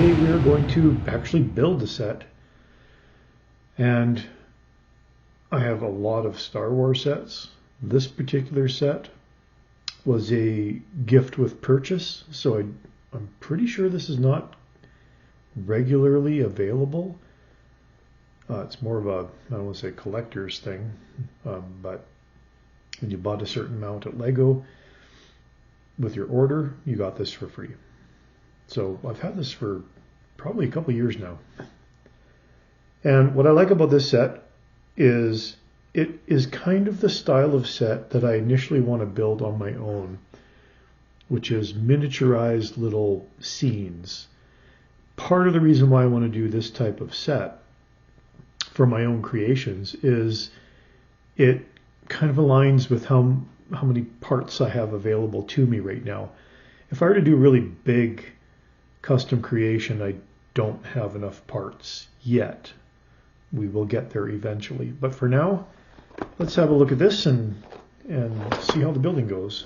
today we are going to actually build a set. And I have a lot of Star Wars sets. This particular set was a gift with purchase, so I'm pretty sure this is not regularly available. It's more of a, I don't want to say collector's thing, but when you bought a certain amount at Lego with your order, you got this for free. So I've had this for probably a couple of years now. And what I like about this set is it is kind of the style of set that I initially want to build on my own, which is miniaturized little scenes. Part of the reason why I want to do this type of set for my own creations is it kind of aligns with how many parts I have available to me right now. If I were to do a really big custom creation, I don't have enough parts yet. We will get there eventually. But for now, let's have a look at this and see how the building goes.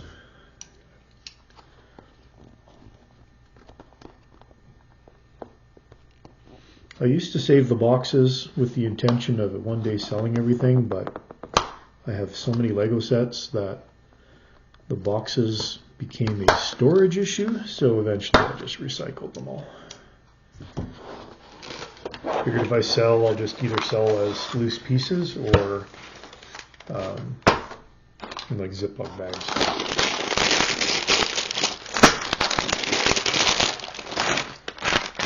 I used to save the boxes with the intention of one day selling everything, but I have so many Lego sets that the boxes became a storage issue, so eventually I just recycled them all. Figured if I sell, I'll just either sell as loose pieces or in like Ziploc bags.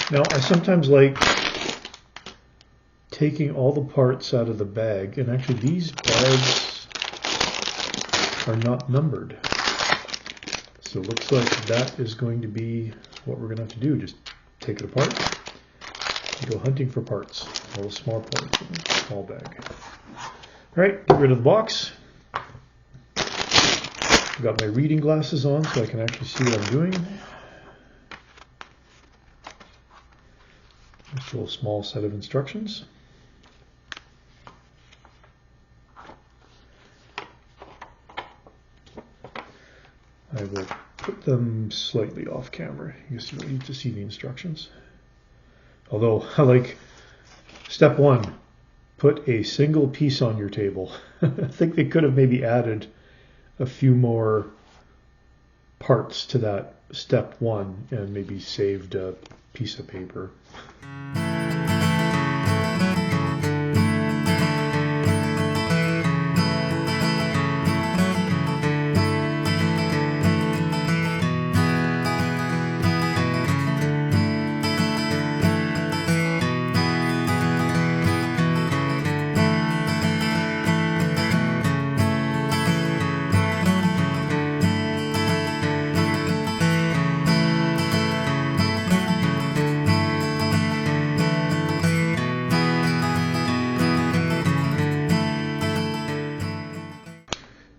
Now, I sometimes like taking all the parts out of the bag, and actually these bags are not numbered. So it looks like that is going to be what we're going to have to do. Just take it apart and go hunting for parts. All the small parts in a small bag. Alright, get rid of the box. I've got my reading glasses on so I can actually see what I'm doing. Just a little small set of instructions. I will put them slightly off camera. You guess you don't need to see the instructions. Although I like step 1, put a single piece on your table. I think they could have maybe added a few more parts to that step 1 and maybe saved a piece of paper.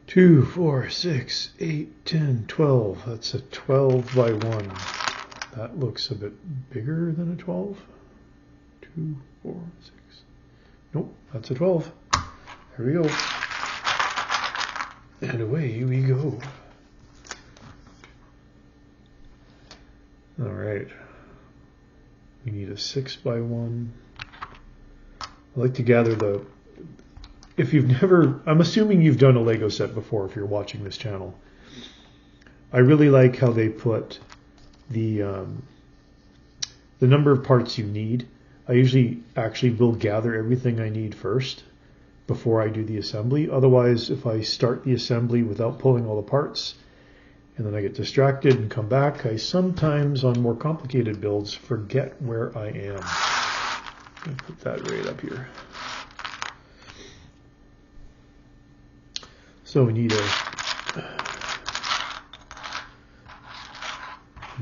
Two, 4, 6, 8, 10, 12. That's a 12 by 1. That looks a bit bigger than a 12. 2, 4, 6. Nope, that's a 12. There we go. And away we go. All right. We need a 6 by 1. I like to gather the... If you've never, I'm assuming you've done a Lego set before if you're watching this channel. I really like how they put the number of parts you need. I usually actually will gather everything I need first before I do the assembly. Otherwise, if I start the assembly without pulling all the parts and then I get distracted and come back, I sometimes on more complicated builds forget where I am. I'll put that right up here. So we need I'm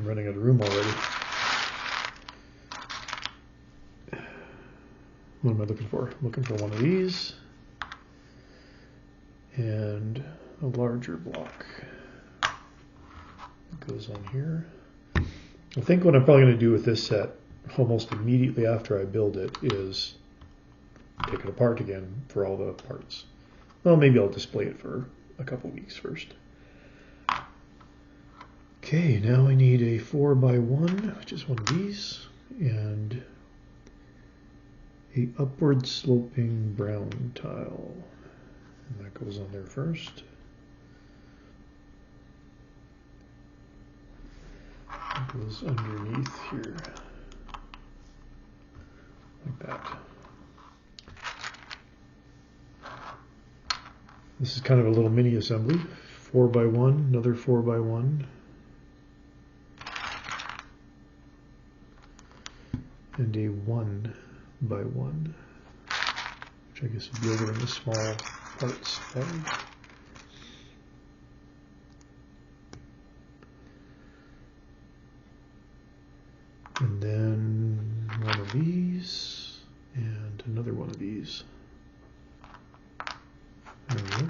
running out of room already. What am I looking for? I'm looking for one of these and a larger block. It goes on here. I think what I'm probably going to do with this set almost immediately after I build it is take it apart again for all the parts. Well, maybe I'll display it for a couple weeks first. Okay, now I need a 4 by 1, which is one of these. and a upward sloping brown tile. And that goes on there first. It goes underneath here, like that. This is kind of a little mini assembly, 4x1, another 4x1. And a 1x1, which I guess would be over in the small parts bag. And then one of these, and another one of these. There we go.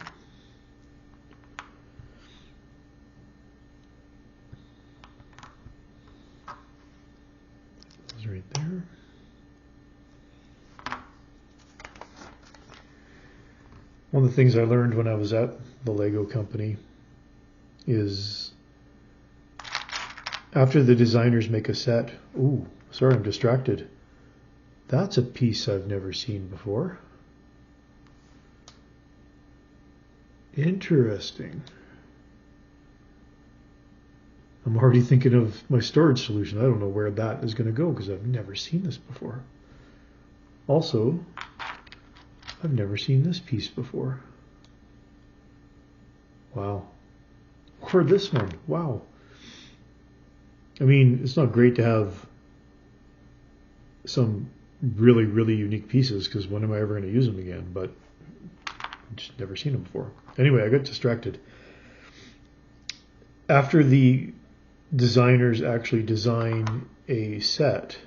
That's right there. One of the things I learned when I was at the Lego company is after the designers make a set, ooh, sorry, I'm distracted. That's a piece I've never seen before. Interesting. I'm already thinking of my storage solution. I don't know where that is going to go because I've never seen this before. Also, I've never seen this piece before. Wow. Or this one. Wow. I mean, it's not great to have some really, really unique pieces because when am I ever going to use them again? But I've just never seen them before. Anyway, I got distracted. After the designers actually design a set,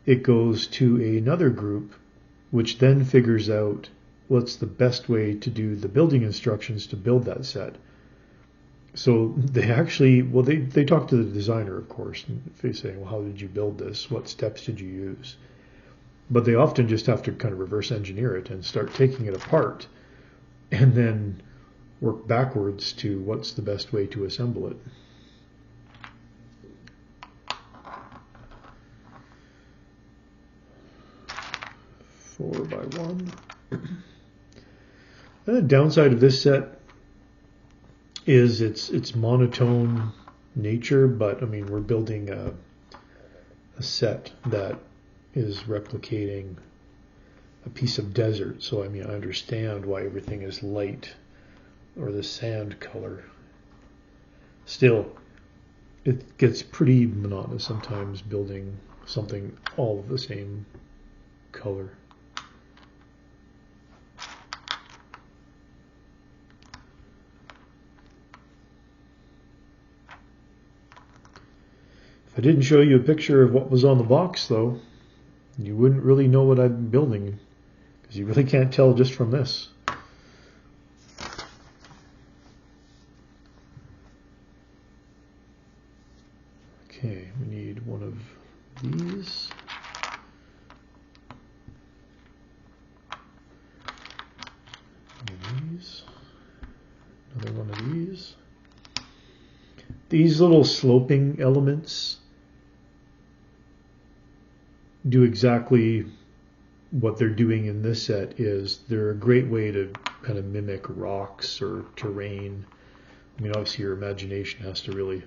it goes to another group which then figures out what's the best way to do the building instructions to build that set. So they actually, well, they talk to the designer, of course, and they say, well, how did you build this? What steps did you use? But they often just have to kind of reverse engineer it and start taking it apart and then work backwards to what's the best way to assemble it. Four by one. And the downside of this set is its monotone nature, but I mean we're building a set that is replicating a piece of desert, so I mean I understand why everything is light or the sand color. Still, it gets pretty monotonous sometimes building something all of the same color. If I didn't show you a picture of what was on the box, though, you wouldn't really know what I'm building, because you really can't tell just from this. Okay, we need one of these. One of these. Another one of these. These little sloping elements do exactly what they're doing in this set. Is they're a great way to kind of mimic rocks or terrain. I mean, obviously your imagination has to really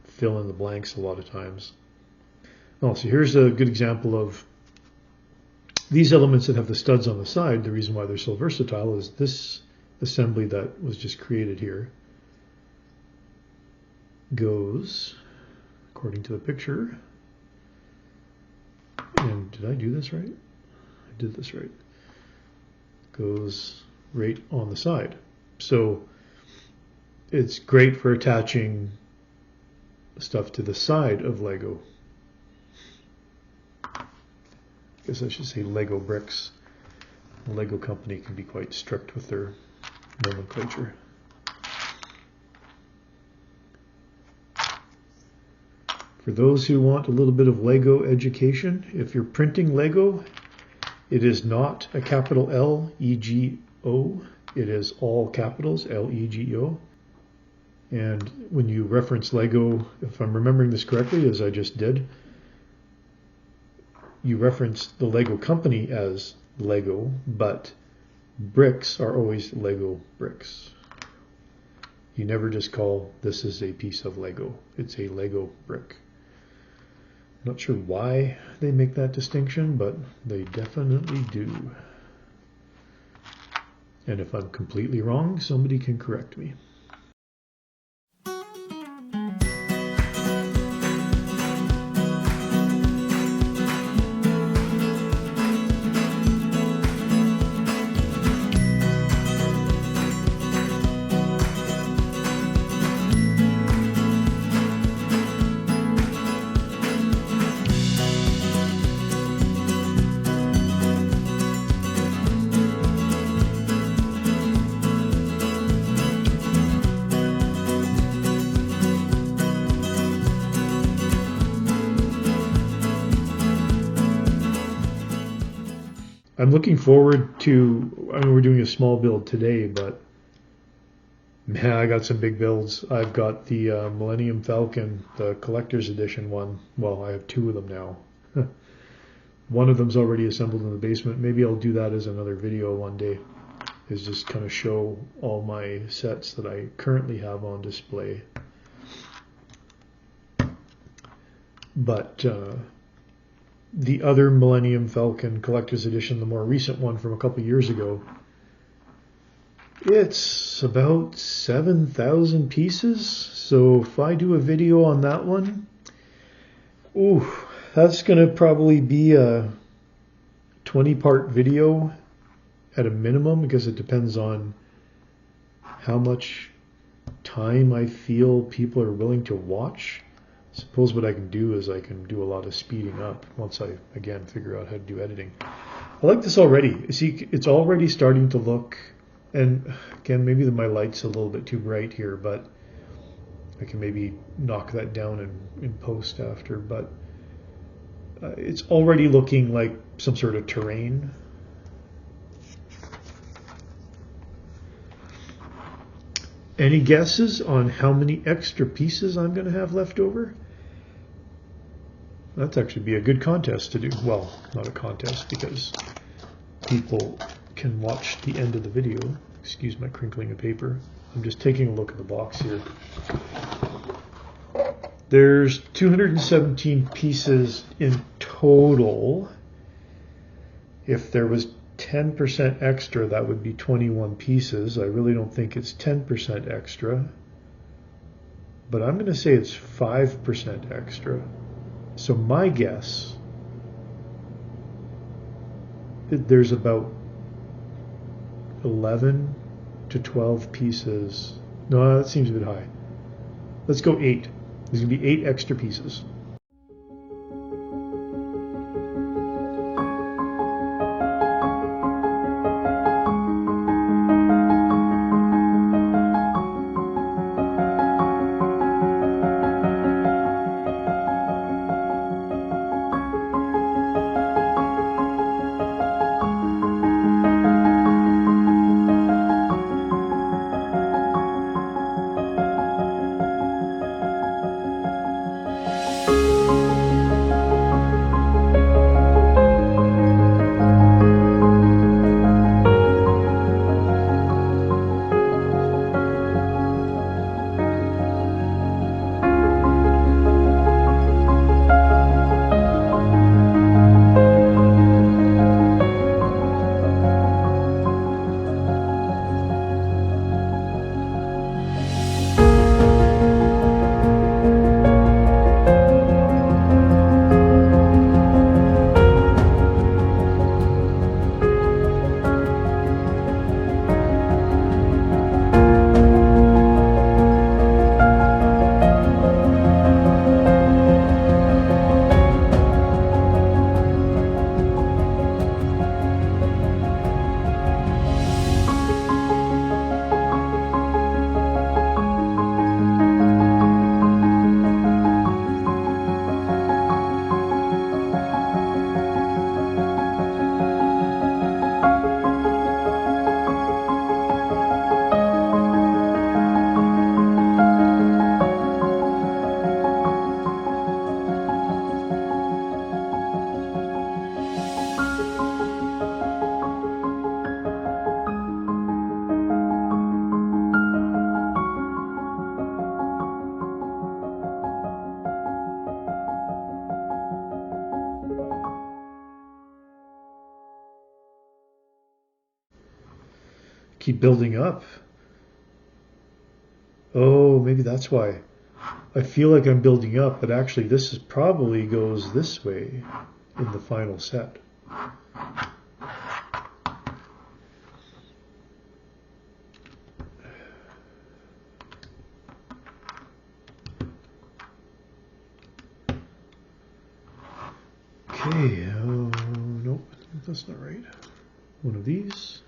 fill in the blanks a lot of times. Oh, so here's a good example of these elements that have the studs on the side. The reason why they're so versatile is this assembly that was just created here goes, according to the picture, and did I do this right? I did this right. Goes right on the side. So it's great for attaching stuff to the side of Lego. I guess I should say Lego bricks. The Lego company can be quite strict with their nomenclature. For those who want a little bit of Lego education, if you're printing Lego, it is not a capital L-E-G-O. It is all capitals, L-E-G-O. And when you reference Lego, if I'm remembering this correctly, as I just did, you reference the Lego company as Lego, but bricks are always Lego bricks. You never just call this is a piece of Lego. It's a Lego brick. Not sure why they make that distinction, but they definitely do. And if I'm completely wrong, somebody can correct me. I'm looking forward to, I mean, we're doing a small build today, but man, I got some big builds. I've got the Millennium Falcon, the collector's edition one. Well, I have two of them now. One of them's already assembled in the basement. Maybe I'll do that as another video one day, is just kind of show all my sets that I currently have on display. But the other Millennium Falcon Collector's Edition, the more recent one from a couple years ago, it's about 7,000 pieces. So if I do a video on that one, ooh, that's going to probably be a 20-part video at a minimum, because it depends on how much time I feel people are willing to watch. Suppose what I can do is I can do a lot of speeding up once I, again, figure out how to do editing. I like this already. You see, it's already starting to look, and again, maybe my light's a little bit too bright here, but I can maybe knock that down in post after, but it's already looking like some sort of terrain. Any guesses on how many extra pieces I'm going to have left over? That'd actually be a good contest to do. Well, not a contest, because people can watch the end of the video. Excuse my crinkling of paper. I'm just taking a look at the box here. There's 217 pieces in total. If there was 10% extra, that would be 21 pieces. I really don't think it's 10% extra, but I'm going to say it's 5% extra. So my guess, there's about 11 to 12 pieces. No, that seems a bit high. Let's go 8. There's going to be 8 extra pieces. keep building up. Oh, maybe that's why. I feel like I'm building up, but actually this is probably goes this way in the final set. Okay, oh, nope, that's not right. One of these.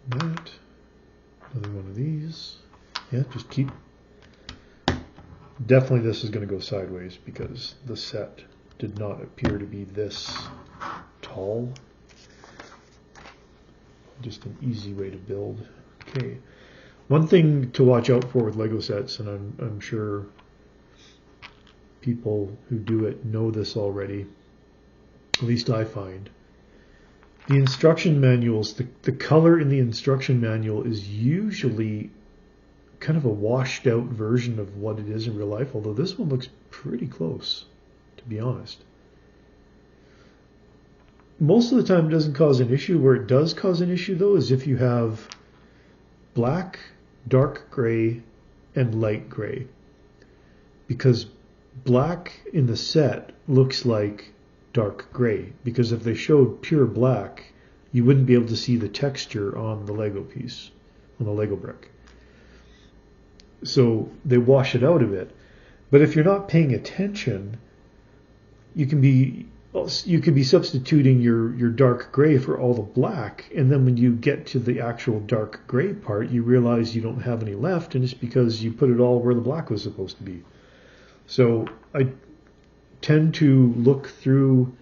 That. Another one of these. Yeah, just keep. Definitely this is going to go sideways because the set did not appear to be this tall. Just an easy way to build. Okay. One thing to watch out for with Lego sets, and I'm sure people who do it know this already, at least I find, the instruction manuals, the color in the instruction manual is usually kind of a washed out version of what it is in real life, although this one looks pretty close, to be honest. Most of the time it doesn't cause an issue. Where it does cause an issue though is if you have black, dark gray, and light gray. Because black in the set looks like dark gray, because if they showed pure black, you wouldn't be able to see the texture on the Lego piece, on the Lego brick. So they wash it out a bit. But if you're not paying attention, you could be substituting your dark gray for all the black, and then when you get to the actual dark gray part, you realize you don't have any left, and it's because you put it all where the black was supposed to be. So I tend to look through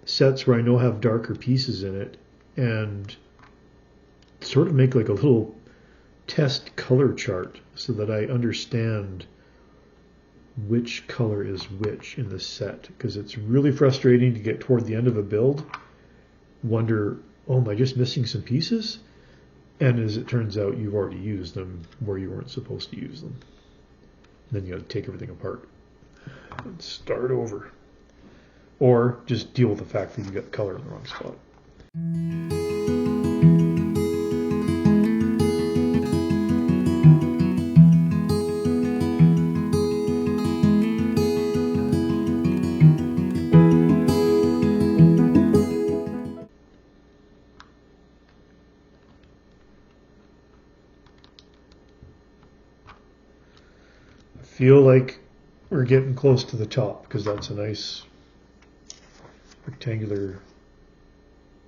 sets where I know have darker pieces in it and sort of make like a little test color chart so that I understand which color is which in the set, because it's really frustrating to get toward the end of a build, wonder, oh, am I just missing some pieces? And as it turns out, you've already used them where you weren't supposed to use them. Then you got to take everything apart and start over. Or just deal with the fact that you got color in the wrong spot. I feel like we're getting close to the top because that's a nice rectangular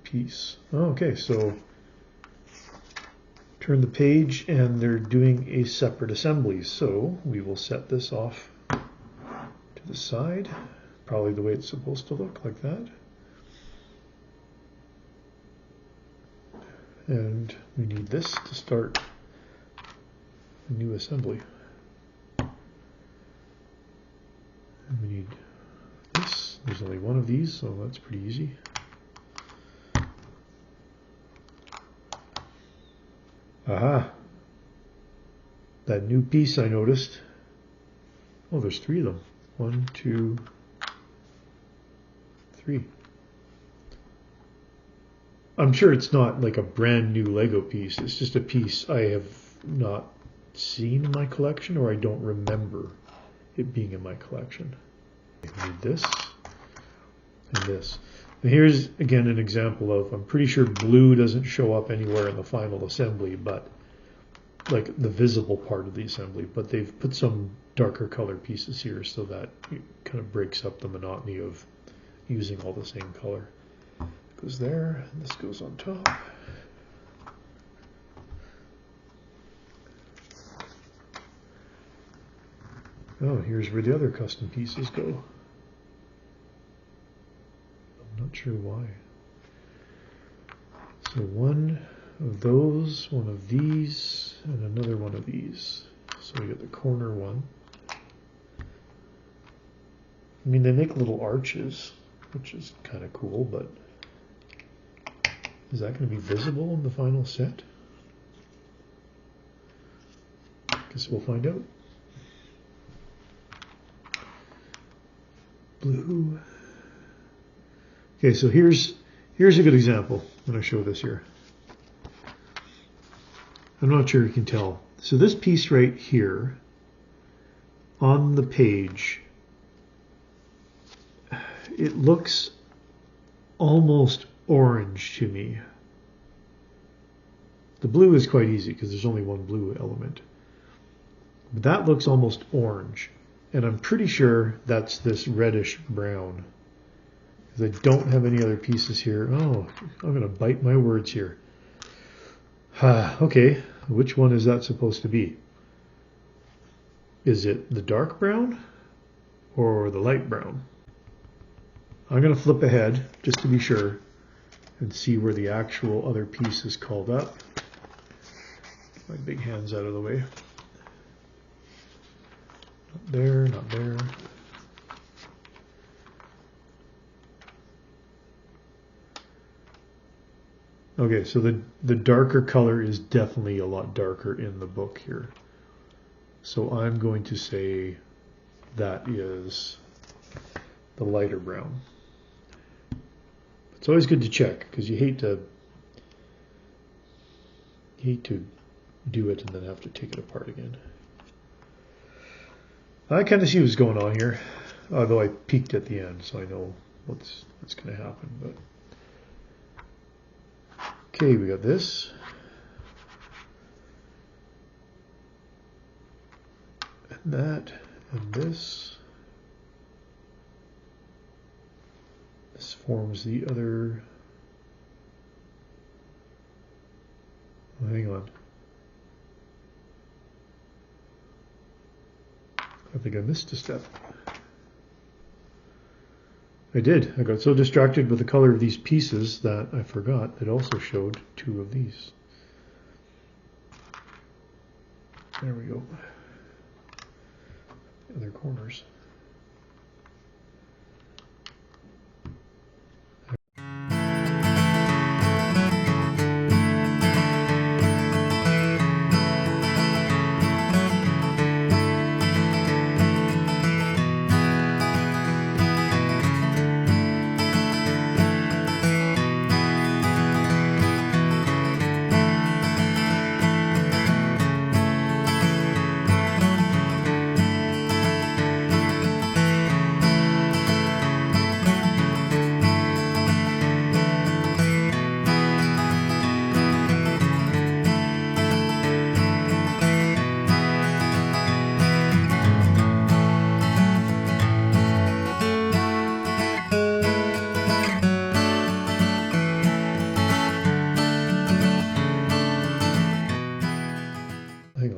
piece. Oh, okay, so turn the page and they're doing a separate assembly. So we will set this off to the side, probably the way it's supposed to look, like that. And we need this to start a new assembly. And we need this. There's only one of these, so that's pretty easy. Aha! That new piece I noticed. Oh, there's three of them. 1, 2, 3. I'm sure it's not like a brand new Lego piece. It's just a piece I have not seen in my collection, or I don't remember it being in my collection. We need this and this. And here's again an example of, I'm pretty sure blue doesn't show up anywhere in the final assembly, but like the visible part of the assembly, but they've put some darker color pieces here so that it kind of breaks up the monotony of using all the same color. Goes there, and this goes on top. Oh, here's where the other custom pieces go. I'm not sure why. So one of those, one of these, and another one of these. So we get the corner one. I mean, they make little arches, which is kind of cool, but is that going to be visible in the final set? Guess we'll find out. Blue. Okay, so here's Here's a good example when I show this here. I'm not sure you can tell. So this piece right here on the page, it looks almost orange to me. The blue is quite easy because there's only one blue element. But that looks almost orange. And I'm pretty sure that's this reddish brown. Because I don't have any other pieces here. Oh, I'm going to bite my words here. Okay, which one is that supposed to be? Is it the dark brown or the light brown? I'm going to flip ahead just to be sure and see where the actual other piece is called up. Get my big hands out of the way. Not there, not there. Okay, so the darker color is definitely a lot darker in the book here. So I'm going to say that is the lighter brown. It's always good to check because you hate to do it and then have to take it apart again. I kind of see what's going on here, although I peeked at the end, so I know what's going to happen. But okay, we got this. And that, and this. This forms the other. Oh, hang on. I think I missed a step. I did. I got so distracted with the color of these pieces that I forgot it also showed two of these. There we go. The other corners.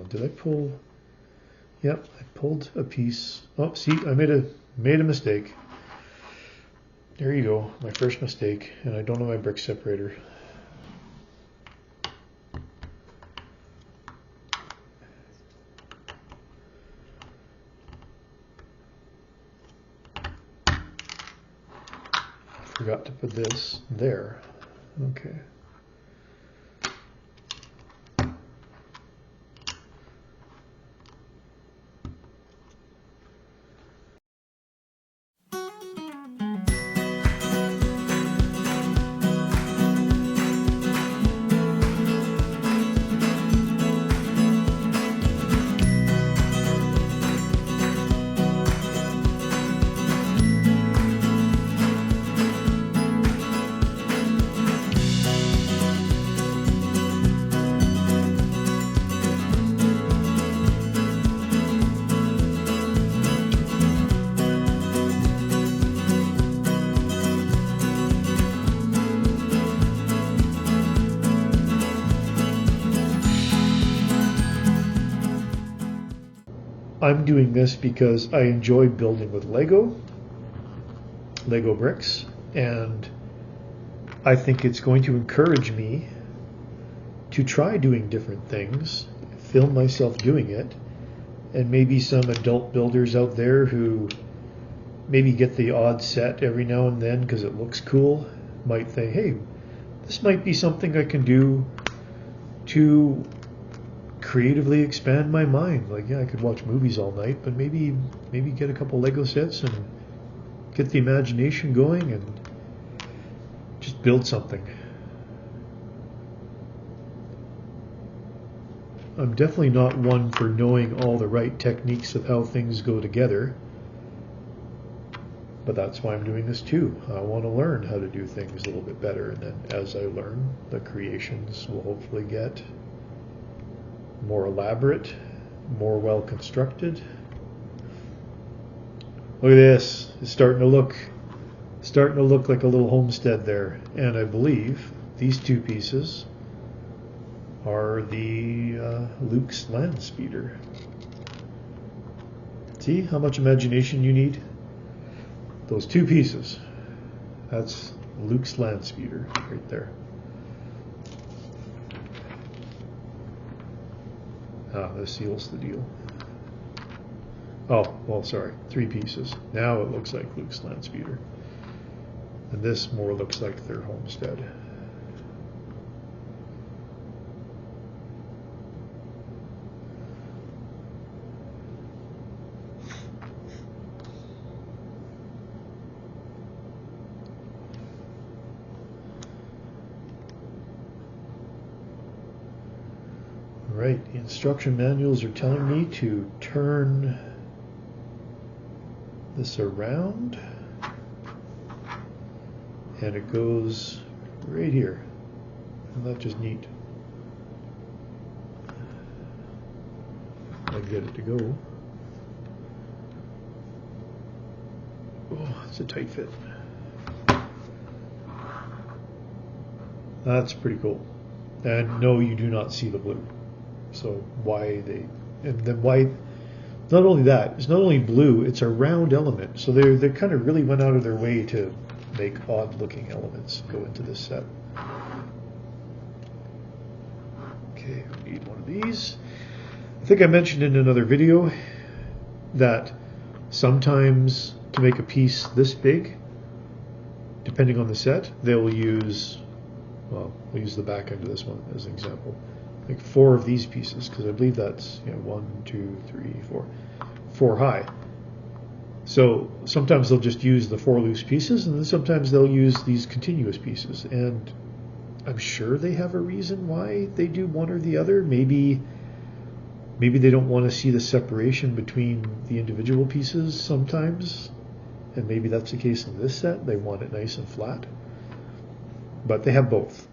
Did I pull? Yep, I pulled a piece. Oh, see, I made a mistake. There you go, my first mistake, and I don't have my brick separator. Forgot to put this there. Okay. I'm doing this because I enjoy building with Lego bricks, and I think it's going to encourage me to try doing different things, film myself doing it, and maybe some adult builders out there who maybe get the odd set every now and then because it looks cool might think, hey, this might be something I can do to creatively expand my mind. Like, yeah, I could watch movies all night, but maybe get a couple Lego sets and get the imagination going and just build something. I'm definitely not one for knowing all the right techniques of how things go together, but that's why I'm doing this too. I want to learn how to do things a little bit better, and then as I learn, the creations will hopefully get more elaborate, more well constructed. Look at this. It's starting to look like a little homestead there, and I believe these two pieces are the Luke's land speeder. See how much imagination you need? Those two pieces. That's Luke's land speeder right there. This seals the deal. Oh, well, sorry, three pieces. Now it looks like Luke's land speeder. And this more looks like their homestead. Right, the instruction manuals are telling me to turn this around, and it goes right here. And that's just neat. I get it to go. Oh, it's a tight fit. That's pretty cool. And no, you do not see the blue. So not only that, it's not only blue, it's a round element. So they kind of really went out of their way to make odd looking elements go into this set. Okay, we need one of these. I think I mentioned in another video that sometimes to make a piece this big, depending on the set, they'll use, well, we'll use the back end of this one as an example. Like 4 of these pieces, because I believe that's 1, 2, 3, 4 high. So sometimes they'll just use the 4 loose pieces, and then sometimes they'll use these continuous pieces. And I'm sure they have a reason why they do one or the other. Maybe they don't want to see the separation between the individual pieces sometimes, and maybe that's the case in this set. They want it nice and flat, but they have both.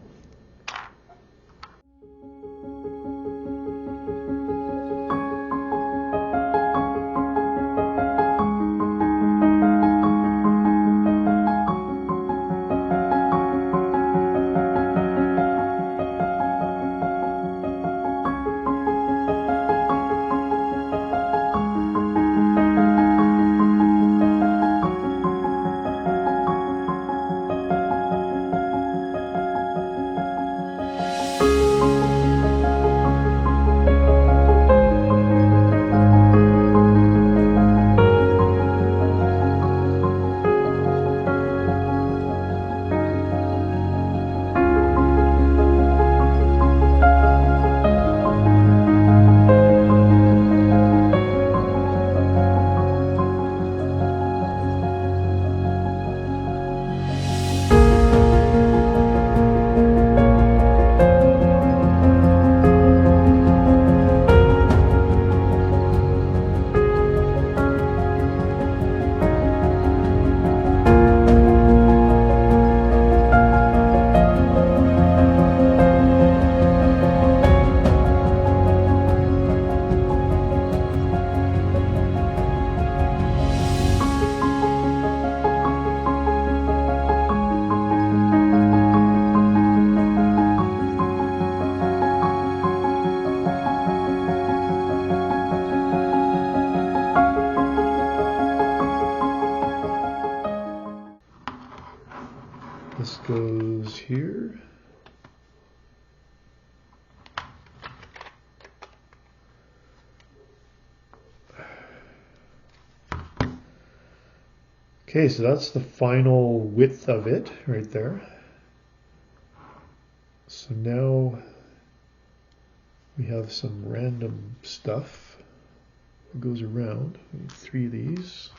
This goes here. Okay, so that's the final width of it right there. So now we have some random stuff that goes around. We need 3 of these.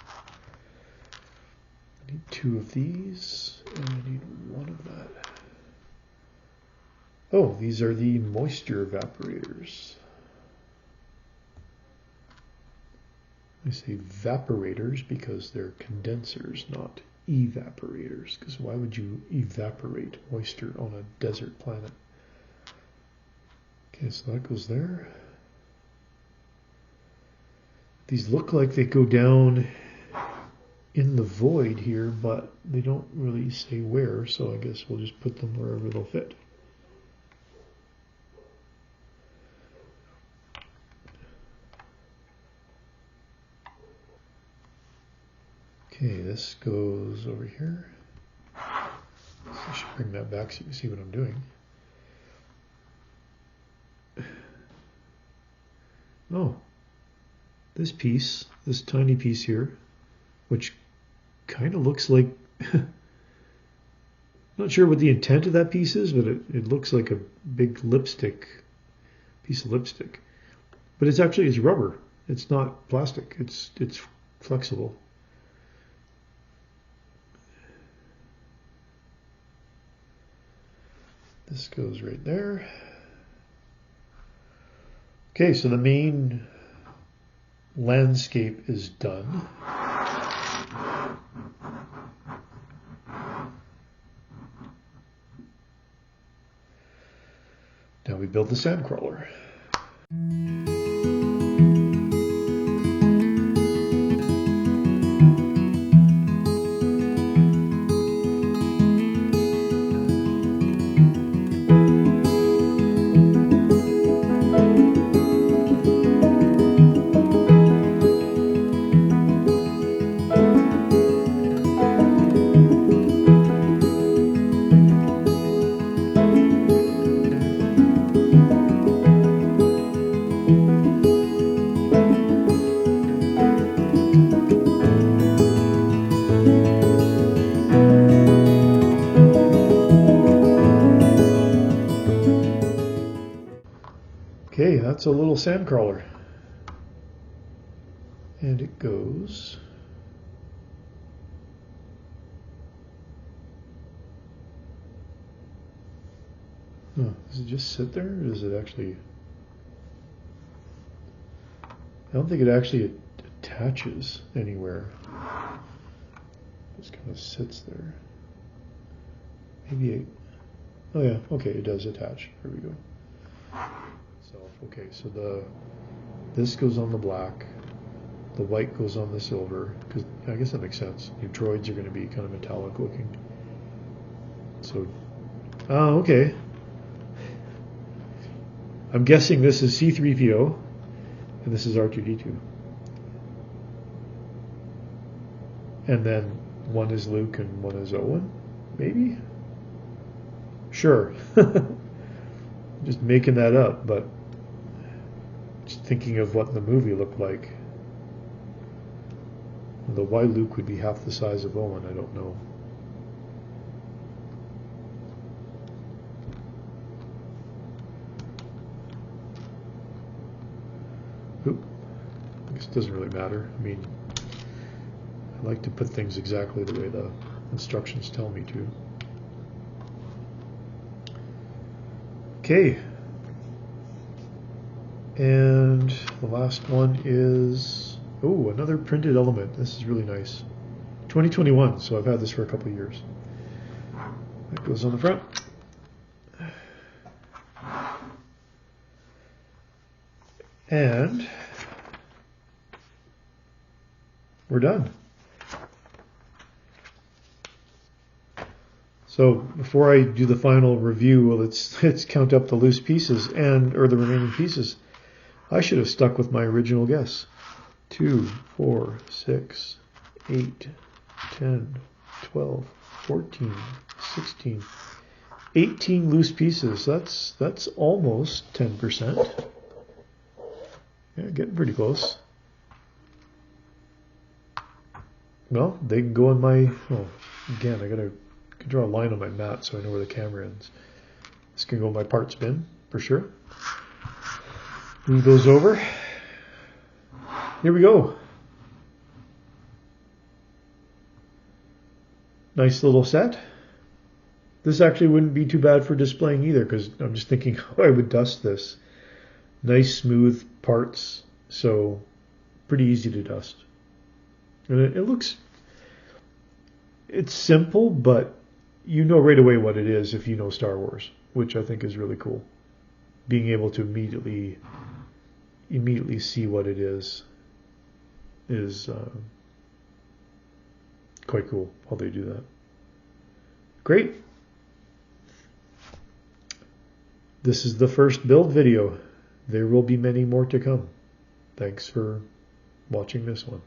I need 2 of these, and I need 1 of that. Oh, these are the moisture evaporators. I say evaporators because they're condensers, not evaporators. Because why would you evaporate moisture on a desert planet? Okay, so that goes there. These look like they go down in the void here, but they don't really say where, so I guess we'll just put them wherever they'll fit. Okay, this goes over here. So I should bring that back so you can see what I'm doing. Oh, this piece, this tiny piece here, which kind of looks like, not sure what the intent of that piece is, but it looks like a big lipstick, piece of lipstick. But it's rubber. It's not plastic. It's flexible. This goes right there. Okay, so the main landscape is done. Now we build the sand crawler. Okay, that's a little sand crawler. And it goes does it just sit there, or does it actually? I don't think it actually attaches anywhere. It just kind of sits there. Maybe oh yeah, okay, it does attach. There we go. So okay, so this goes on the black, the white goes on the silver, because I guess that makes sense. Your droids are going to be kind of metallic looking. So, oh, okay. I'm guessing this is C-3PO, and this is R2-D2. And then one is Luke and one is Owen, maybe? Sure. Just making that up, but just thinking of what the movie looked like. Although why Luke would be half the size of Owen, I don't know. Oop. I guess it doesn't really matter. I mean, I like to put things exactly the way the instructions tell me to. Okay. And the last one is, oh, another printed element. This is really nice. 2021, so I've had this for a couple of years. That goes on the front. And we're done. So before I do the final review, well, let's count up the loose pieces or the remaining pieces. I should have stuck with my original guess. 2, 4, 6, 8, 10, 12, 14, 16, 18 loose pieces. That's almost 10%. Yeah, getting pretty close. Well, they can go on my, again, I gotta draw a line on my mat so I know where the camera ends. This can go in my parts bin, for sure. Move those over. Here we go. Nice little set. This actually wouldn't be too bad for displaying either, because I'm just thinking how I would dust this. Nice smooth parts, so pretty easy to dust. And it looks, it's simple, but you know right away what it is if you know Star Wars, which I think is really cool. Being able to immediately see what it is quite cool how they do that. Great. This is the first build video. There will be many more to come. Thanks for watching this one.